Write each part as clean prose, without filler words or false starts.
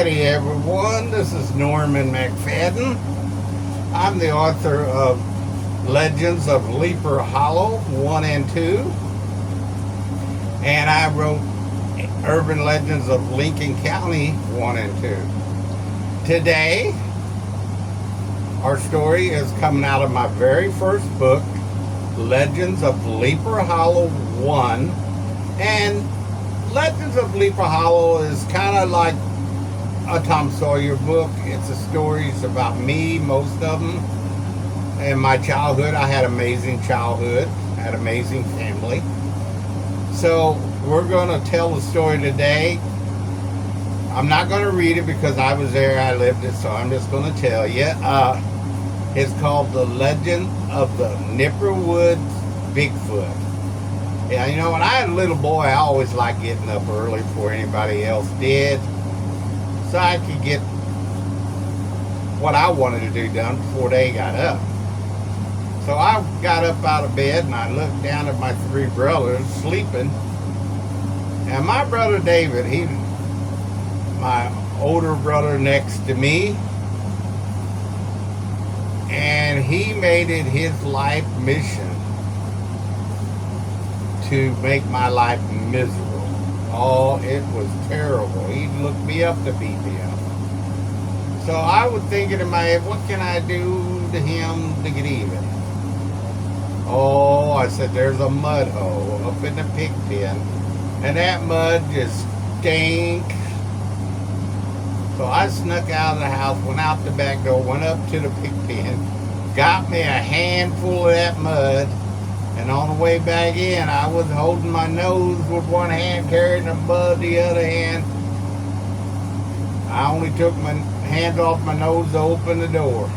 Alrighty, everyone. This is Norman McFadden. I'm the author of Legends of Leaper Hollow 1 and 2. And I wrote Urban Legends of Lincoln County 1 and 2. Today, our story is coming out of my very first book, Legends of Leaper Hollow 1. And Legends of Leaper Hollow is kind of like a Tom Sawyer book. It's the stories about me, most of them, and my childhood. I had amazing childhood, had amazing family. So we're going to tell the story today. I'm not going to read it because I was there, I lived it, so I'm just going to tell you. It's called The Legend of the Nipperwood Bigfoot. Yeah, you know, when I had a little boy, I always liked getting up early before anybody else did, so I could get what I wanted to do done before they got up. So I got up out of bed and I looked down at my three brothers sleeping. And my brother David, he's my older brother next to me, and he made it his life mission to make my life miserable. Oh, it was terrible. He looked me up to beat me up. So I was thinking in my head, what can I do to him to get even? Oh, I said, there's a mud hole up in the pig pen, and that mud just stank. So I snuck out of the house, went out the back door, went up to the pig pen, got me a handful of that mud, and on the way back in, I was holding my nose with one hand, carrying the mud the other hand. I only took my hands off my nose to open the door.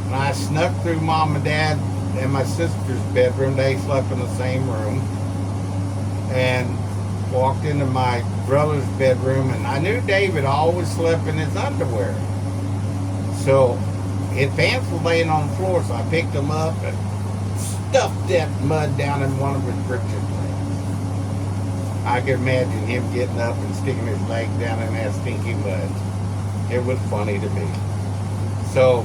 And I snuck through Mom and Dad and my sister's bedroom. They slept in the same room. And walked into my brother's bedroom, and I knew David always slept in his underwear. So his pants were laying on the floor, so I picked them up and stuffed that mud down in one of his britches. I could imagine him getting up and sticking his leg down in that stinky mud. It was funny to me. So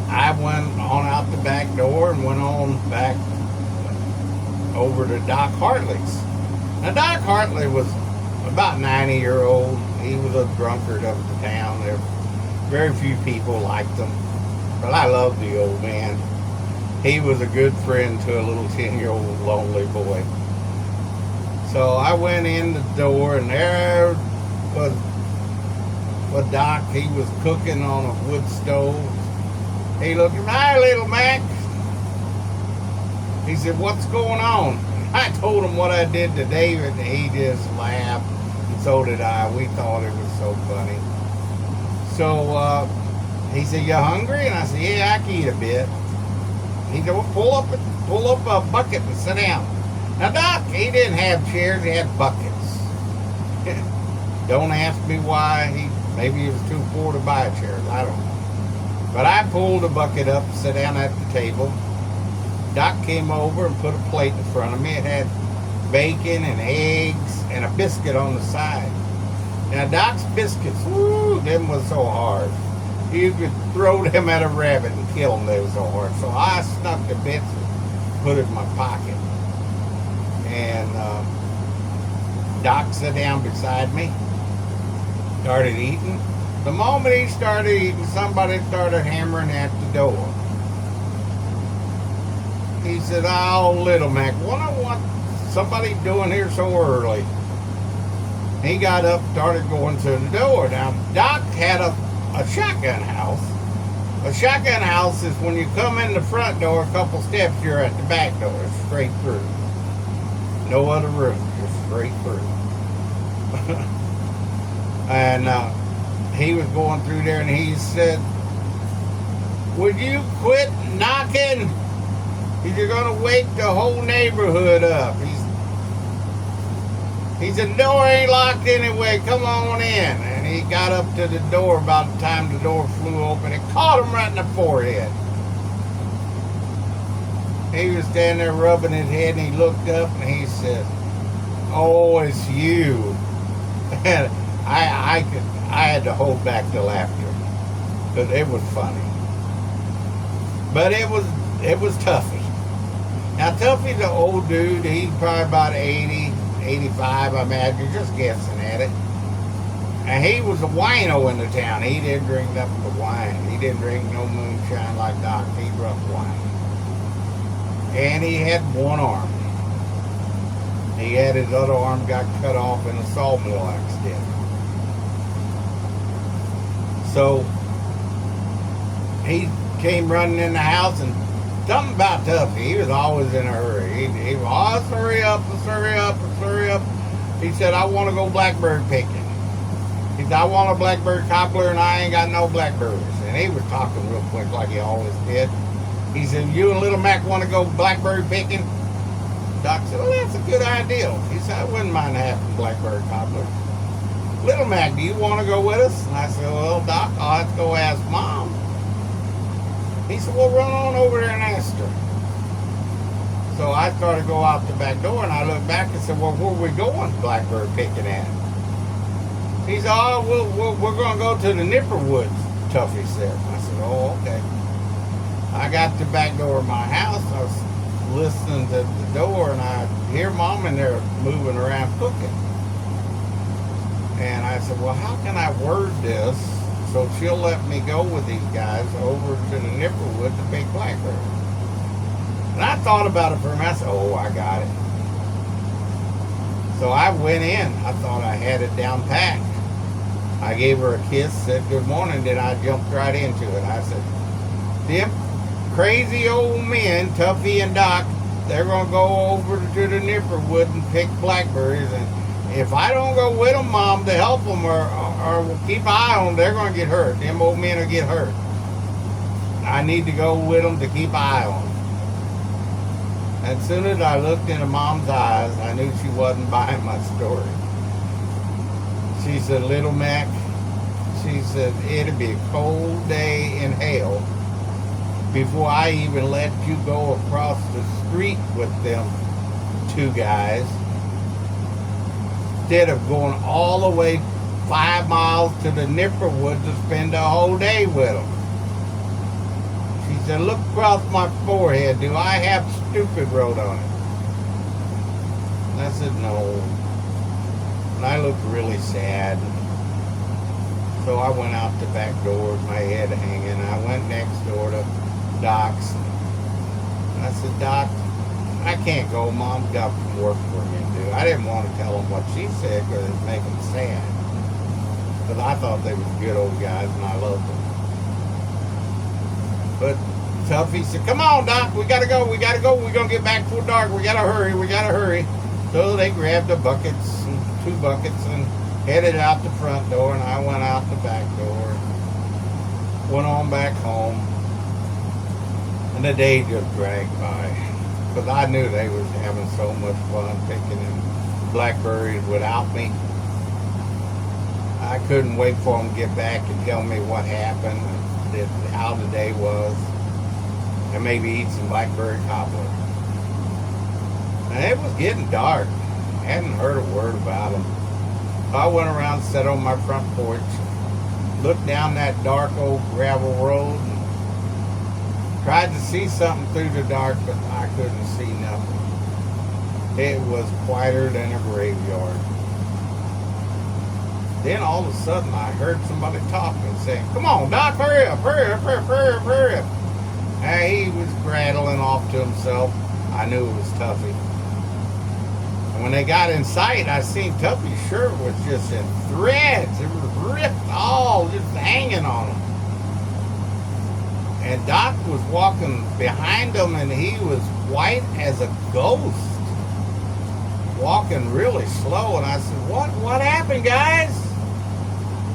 I went on out the back door and went on back over to Doc Hartley's. Now, Doc Hartley was about 90-year-old. He was a drunkard of the town. There very few people liked him, but I loved the old man. He was a good friend to a little 10-year-old lonely boy. So I went in the door, and there was Doc. He was cooking on a wood stove. He looked at me, "Hi, little Mac." He said, "What's going on?" I told him what I did to David, and he just laughed. And so did I. We thought it was so funny. So he said, "You hungry?" And I said, "Yeah, I can eat a bit." He said, "Well, pull up a bucket and sit down." Now, Doc, he didn't have chairs, he had buckets. Don't ask me why. Maybe he was too poor to buy chairs. I don't know. But I pulled a bucket up and sat down at the table. Doc came over and put a plate in front of me. It had bacon and eggs and a biscuit on the side. Now, Doc's biscuits, woo, them was so hard. You could throw them at a rabbit and kill them. They were so hard. So I snuck the bits and put it in my pocket. And Doc sat down beside me, started eating. The moment he started eating, somebody started hammering at the door. He said, "Oh, little Mac, what somebody doing here so early?" He got up, started going to the door. Now, Doc had a shotgun house. A shotgun house is when you come in the front door a couple steps, you're at the back door. It's straight through. No other room, just straight through. And he was going through there, and he said, "Would you quit knocking? You're going to wake the whole neighborhood up." He said, "The door ain't locked anyway. Come on in." And he got up to the door. About the time the door flew open, it caught him right in the forehead. He was standing there rubbing his head, and he looked up and he said, "Oh, it's you." And I had to hold back the laughter because it was funny. But it was Tuffy. Now Tuffy's an old dude. He's probably about 80, 85, I imagine, just guessing at it. And he was a wino in the town. He didn't drink nothing but wine. He didn't drink no moonshine like Doc. He drank wine. And he had one arm. He had his other arm got cut off in a sawmill accident. So he came running in the house, and something about Tuffy, he was always in a hurry. He was, oh, let's hurry up, let's hurry up, let's hurry up. He said, I want to go blackbird picking. He said, I want a blackbird cobbler, and I ain't got no blackbirds. And he was talking real quick like he always did. He said, you and Little Mac want to go blackbird picking? Doc said, well, that's a good idea. He said, I wouldn't mind having a blackbird cobbler. Little Mac, do you want to go with us? And I said, well, Doc, I'll have to go ask Mom. He said, well, run on over there and ask her. So I started to go out the back door, and I looked back and said, well, where are we going blackbird picking at? He said, oh, we're going to go to the Nipperwood, Tuffy said. I said, oh, okay. I got to the back door of my house. I was listening to the door, and I hear Mom in there moving around cooking. And I said, well, how can I word this so she'll let me go with these guys over to the Nipperwood to pick blackbird? And I thought about it for a minute. I said, oh, I got it. So I went in. I thought I had it down pat. I gave her a kiss, said good morning, then I jumped right into it. I said, them crazy old men, Tuffy and Doc, they're going to go over to the Nipperwood and pick blackberries. And if I don't go with them, Mom, to help them or keep an eye on them, they're going to get hurt. Them old men will get hurt. I need to go with them to keep an eye on them. As soon as I looked into Mom's eyes, I knew she wasn't buying my story. She said, Little Mac, she said, it'll be a cold day in hell before I even let you go across the street with them two guys, instead of going all the way 5 miles to the Nipperwood to spend the whole day with them. She said, look across my forehead. Do I have stupid wrote on it? And I said, no. And I looked really sad. So I went out the back door with my head hanging. I went next door to Doc's. And I said, Doc, I can't go. Mom's got some work for me to do. I didn't want to tell them what she said because it'd make them sad. Because I thought they were good old guys and I loved them. But Tuffy said, come on, Doc, we gotta go, we're gonna get back before dark, we gotta hurry. So they grabbed the buckets, and 2 buckets, and headed out the front door, and I went out the back door, went on back home, and the day just dragged by, because I knew they was having so much fun picking them blackberries without me. I couldn't wait for them to get back and tell me what happened, how the day was, and maybe eat some blackberry cobbler. And it was getting dark. I hadn't heard a word about them. I went around, sat on my front porch, looked down that dark old gravel road, and tried to see something through the dark, but I couldn't see nothing. It was quieter than a graveyard. Then all of a sudden I heard somebody talking, saying, come on, Doc, hurry up. And he was rattling off to himself. I knew it was Tuffy. And when they got in sight, I seen Tuffy's shirt was just in threads. It was ripped all, just hanging on him. And Doc was walking behind him, and he was white as a ghost, walking really slow. And I said, what happened, guys?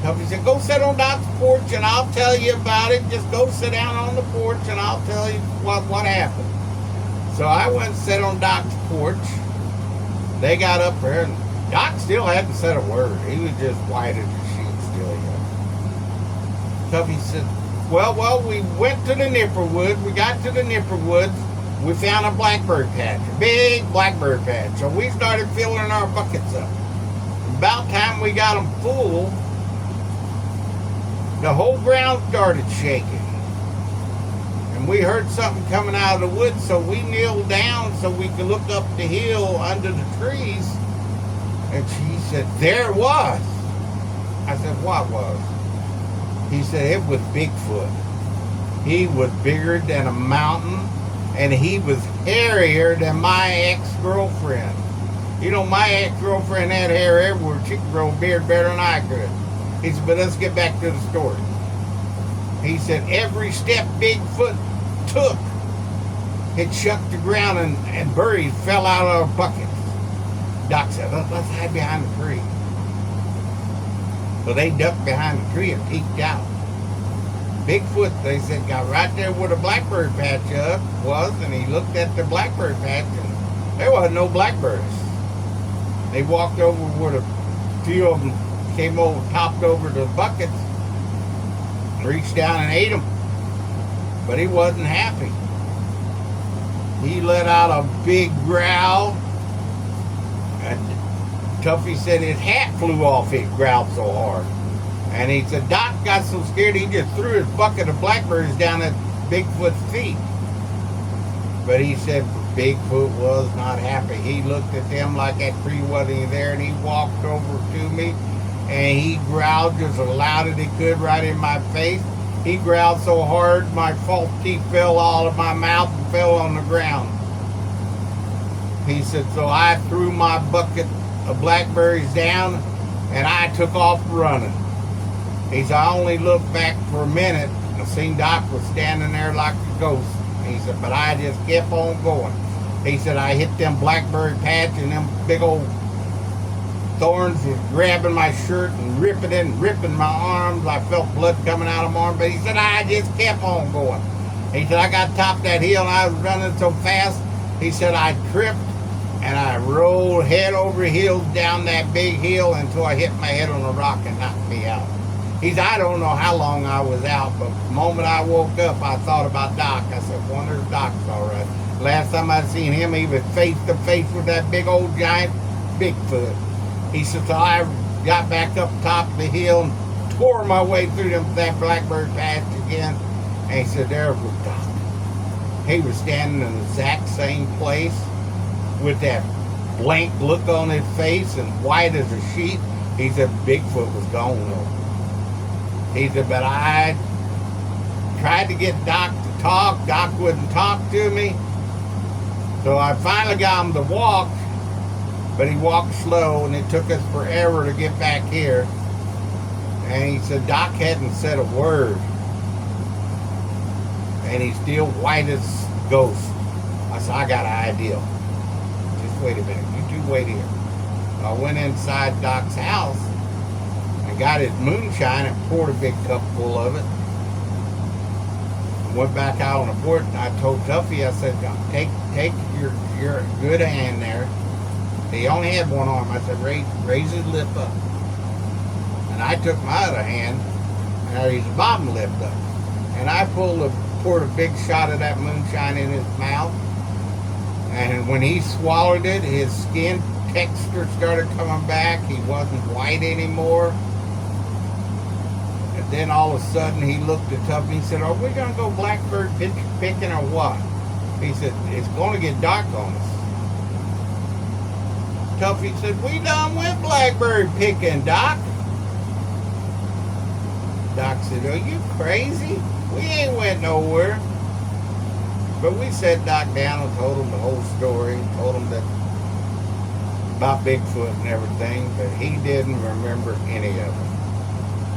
Tuffy said, go sit on Doc's porch and I'll tell you about it. Just go sit down on the porch and I'll tell you what happened. So I went and sat on Doc's porch. They got up there, and Doc still hadn't said a word. He was just white as a sheet still yet. Tuffy said, well, we went to the Nipperwood. We got to the Nipperwood. We found a blackbird patch, a big blackbird patch. So we started filling our buckets up. about time we got them full, the whole ground started shaking. And we heard something coming out of the woods, so we kneeled down so we could look up the hill under the trees. And she said, there it was. I said, what was? He said, it was Bigfoot. He was bigger than a mountain, and he was hairier than my ex-girlfriend. You know, my ex-girlfriend had hair everywhere. She could grow a beard better than I could. He said, but let's get back to the story. He said, every step Bigfoot took, it shook the ground and birds fell out of our buckets. Doc said, let's hide behind the tree. So they ducked behind the tree and peeked out. Bigfoot, they said, got right there where the blackbird patch was, and he looked at the blackbird patch, and there wasn't no blackbirds. They walked over where a few of them came over, topped over the buckets, reached down and ate them. But he wasn't happy. He let out a big growl, and Tuffy said his hat flew off. It growled so hard. And he said, Doc got so scared he just threw his bucket of blackbirds down at Bigfoot's feet. But he said Bigfoot was not happy. He looked at them like that tree wasn't there, and he walked over to me, and he growled just as loud as he could right in my face. He growled so hard my false teeth fell out of my mouth and fell on the ground. He said, so I threw my bucket of blackberries down, and I took off running. He said, I only looked back for a minute and seen Doc was standing there like a ghost. He said, but I just kept on going. He said, I hit them blackberry patch, and them big old thorns was grabbing my shirt and ripping my arms. I felt blood coming out of my arm, but he said, I just kept on going. He said, I got top of that hill, and I was running so fast. He said, I tripped, and I rolled head over heels down that big hill until I hit my head on a rock and knocked me out. He said, I don't know how long I was out, but the moment I woke up, I thought about Doc. I said, wonder if Doc's all right. Last time I seen him, he was face to face with that big old giant Bigfoot. He said, so I got back up top of the hill and tore my way through that blackbird patch again. And he said, there was Doc. He was standing in the exact same place with that blank look on his face and white as a sheet. He said, Bigfoot was gone though. He said, but I tried to get Doc to talk. Doc wouldn't talk to me. So I finally got him to walk, but he walked slow, and it took us forever to get back here. And he said, Doc hadn't said a word. And he's still white as a ghost. I said, I got an idea. Just wait a minute. You two wait here. I went inside Doc's house, got his moonshine and poured a big cup full of it. Went back out on the porch, and I told Tuffy, I said, take your good hand there. He only had one arm. I said, raise his lip up. And I took my other hand, and his bottom lip up. And I poured a big shot of that moonshine in his mouth. And when he swallowed it, his skin texture started coming back. He wasn't white anymore. Then all of a sudden he looked at Tuffy and said, are we going to go blackbird picking or what? He said, it's going to get dark on us. Tuffy said, we done went blackbird picking, Doc. Doc said, are you crazy? We ain't went nowhere. But we sat Doc down and told him the whole story, told him that about Bigfoot and everything, but he didn't remember any of it.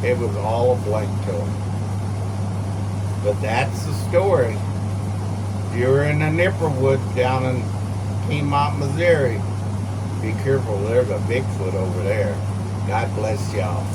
It was all a blank to him. But that's the story. If you're in the Nipperwood down in Piedmont, Missouri, be careful. There's a Bigfoot over there. God bless y'all.